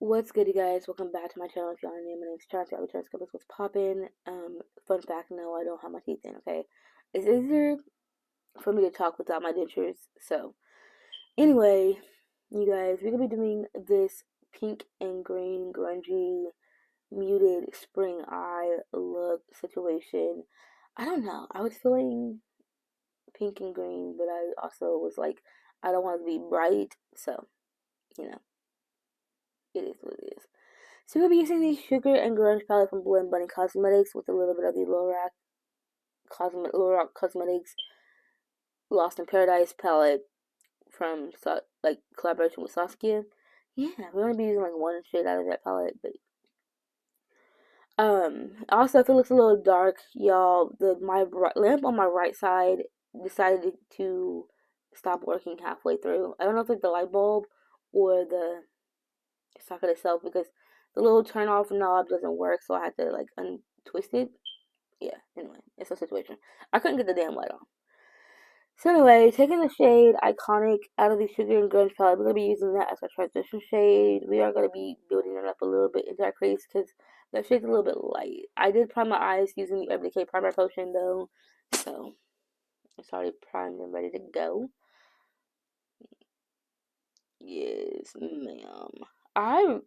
What's good, you guys? Welcome back to my channel. If y'all are new, my name's Chauncey. I return scribbles. What's poppin'? Fun fact: no, I don't have my teeth in. Okay, it's easier for me to talk without my dentures. So, anyway, you guys, we're gonna be doing this pink and green grungy muted spring eye look situation. I don't know. I was feeling pink and green, but I also was like, I don't want to be bright. So, you know, it is what it is. So we'll be using the Sugar and Grunge palette from Blend Bunny Cosmetics with a little bit of the Lorac Cosmetics Lost in Paradise palette from like collaboration with Saskia. Yeah, we're gonna be using like one shade out of that palette, but also if it looks a little dark, y'all, my lamp on my right side decided to stop working halfway through. I don't know if it's the light bulb or the socket itself because the little turn off knob doesn't work, so I had to like untwist it. Yeah, anyway, it's a situation. I couldn't get the damn light on. So anyway, taking the shade Iconic out of the Sugar and Grunge palette, we're going to be using that as our transition shade. We are going to be building it up a little bit into our crease because that shade's a little bit light. I did prime my eyes using the Everyday Primer Potion though, so it's already primed and ready to go. Yes, ma'am. I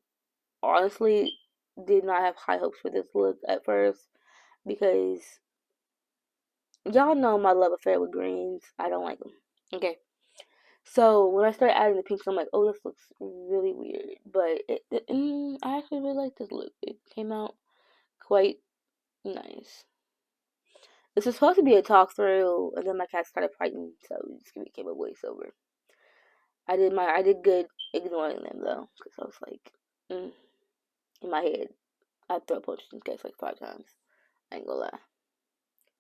honestly did not have high hopes for this look at first because y'all know my love affair with greens. I don't like them. Okay. So when I started adding the pinks, I'm like, oh, this looks really weird. But I actually really like this look. It came out quite nice. This was supposed to be a talk through, and then my cat started fighting, so we just became a voiceover. I did good ignoring them though, because I was like, in my head, I throw punches in case like 5 times. I ain't gonna lie.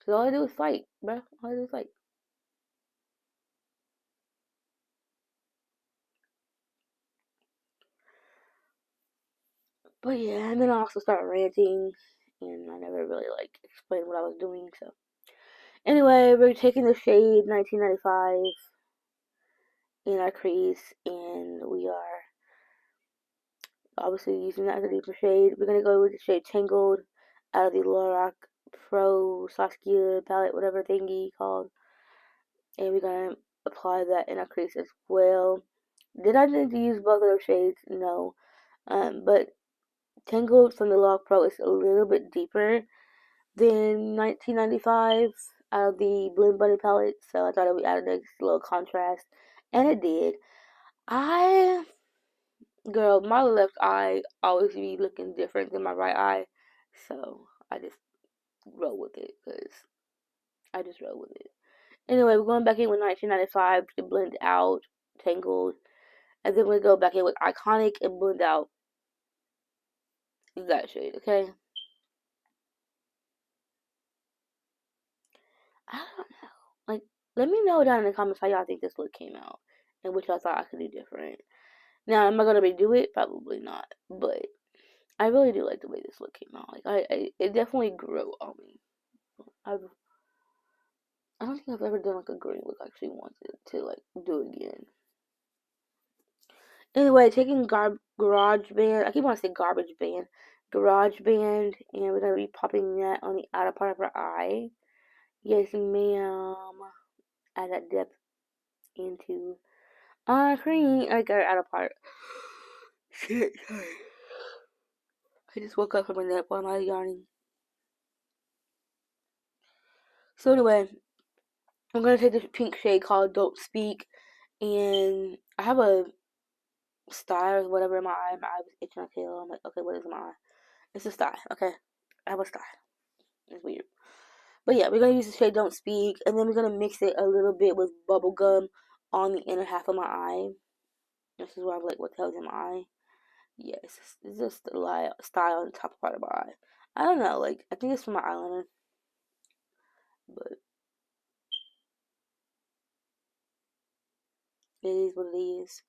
Cause all I do is fight, bro. All I do is fight. But yeah, and then I also started ranting, and I never really like explained what I was doing. So anyway, we're taking the shade 1995 in our crease, and we are obviously using that as a deeper shade. We're gonna go with the shade Tangled out of the Lorac Pro Saskia palette, whatever thingy called, and we're gonna apply that in our crease as well. Did I need to use both of those shades? No. But Tangled from the Lorac Pro is a little bit deeper than 1995 out of the Blend Bunny palette, so I thought it would add a nice little contrast, and it did. I, girl, my left eye always be looking different than my right eye, so I just roll with it, because I just roll with it. Anyway, we're going back in with 1995 to blend out Tangled, and then we go back in with Iconic and blend out that shade, okay? I don't know. Like, let me know down in the comments how y'all think this look came out and what y'all thought I could do different. Now, am I gonna redo it? Probably not. But I really do like the way this look came out. Like, it definitely grew on me. I've, I don't think I've ever done like a green look. I actually wanted to like do it again. Anyway, taking Garage Band. I keep wanting to say Garbage Band. Garage Band, and we're gonna be popping that on the outer part of our eye. Yes, ma'am. Add that depth into cream, like our outer part. Shit, sorry. I just woke up from a nap while I was yawning. So anyway, I'm gonna take this pink shade called Don't Speak, and I have a sty or whatever in my eye. My eye was itching like hell. I'm like, okay, what is my eye? It's a sty. Okay, I have a sty. It's weird. But yeah, we're gonna use the shade Don't Speak, and then we're gonna mix it a little bit with bubble gum on the inner half of my eye. This is where I'm like, what the hell's in my eye? Yes, it's just a style on the top part of my eye. I don't know, like I think it's from my eyeliner, but it is what it is.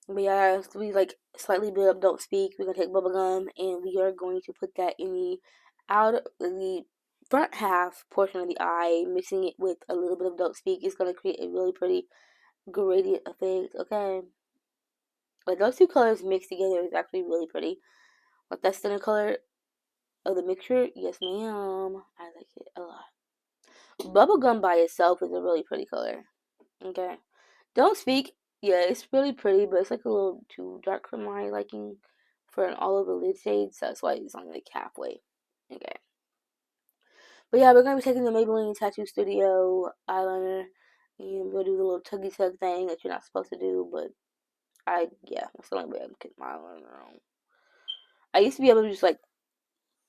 But yeah, so we like slightly build up Don't Speak. We're gonna take bubblegum and we are going to put that in the front half portion of the eye, mixing it with a little bit of Don't Speak. It's gonna create a really pretty gradient effect, okay? Like those two colors mixed together is actually really pretty. Like that center color of the mixture, yes ma'am. I like it a lot. Bubblegum by itself is a really pretty color. Okay. Don't Speak, yeah, it's really pretty, but it's like a little too dark for my liking for an all over lid shade, so that's why it's only like halfway. Okay. But yeah, we're gonna be taking the Maybelline Tattoo Studio eyeliner, and we're gonna do the little tuggy tug thing that you're not supposed to do, but yeah, that's the only way I'm getting my eyeliner on. I used to be able to just like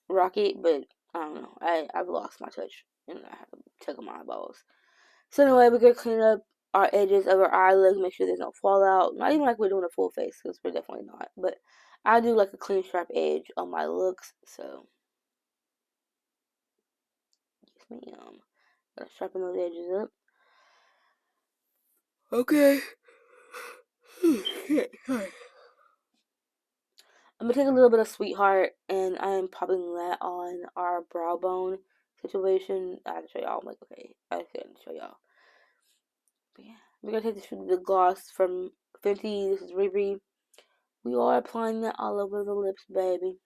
rock it, but I don't know. I've lost my touch, and I have to tug on my eyeballs. So anyway, we're gonna clean up our edges of our eyelids, make sure there's no fallout. Not even like we're doing a full face, because we're definitely not. But I do like a clean, sharp edge on my looks, so yes, ma'am. Gotta sharpen those edges up. Okay. I'm gonna take a little bit of Sweetheart, and I am popping that on our brow bone situation. I have to show y'all. I'm like, okay, I have to show y'all. But yeah, we're gonna take the gloss from Fenty. This is Riri. We are applying that all over the lips, baby.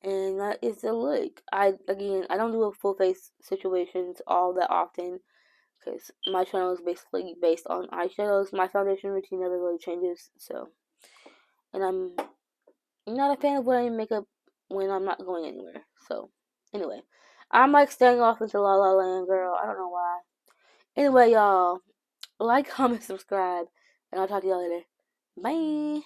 And that is the look. I don't do a full face situations all that often because my channel is basically based on eyeshadows. My foundation routine never really changes, so. And I'm not a fan of wearing makeup when I'm not going anywhere. So, anyway, I'm like staying off into La La Land, girl. I don't know why. Anyway, y'all, like, comment, subscribe, and I'll talk to y'all later. Bye.